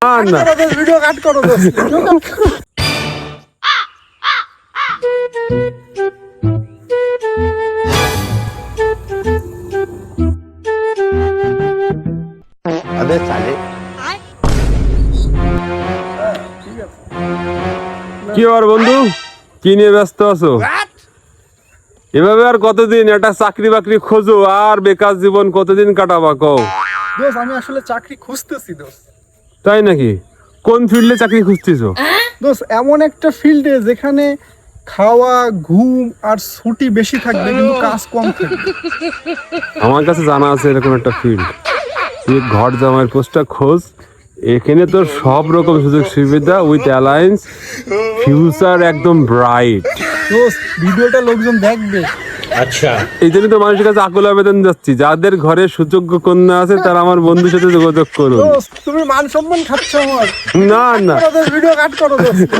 না video cut করো अबे साले কি আর বন্ধু কি নিয়ে ব্যস্ত আছো? এভাবে আর কতদিন একটা চাকরি বাকরি খোঁজো, আর বেকার জীবন কতদিন কাটাবা কও? দোস্ত আমি আসলে চাকরি খুঁজতেছি দোস্ত। তাই নাকি? কোন ফিল্ডে চাকরি খুঁজতেছো? দোস্ত এমন একটা ফিল্ডে যেখানে খাওয়া ঘুম আর ছুটি বেশি থাকবে কিন্তু কাজ কম থাকবে। আমার কাছে জানা আছে এরকম একটা ফিল্ড। তুই ঘর জামাইয়ের পোস্টটা খোঁজ, এখানে তোর সব রকম সুযোগ সুবিধা উইথ অ্যালায়েন্স, ফিউচার একদম ব্রাইট। দোস্ত ভিডিওটা লোকজন দেখবে। এই জন্য তো মানুষের কাছে আকুল আবেদন যাচ্ছি, যাদের ঘরে সুযোগ্য কন্যা আছে তারা আমার বন্ধুর সাথে যোগাযোগ করুন। দোস্ত তুমি মান সম্মান খাচ্ছ আমার। না না ভিডিও কাট করো দোস্ত।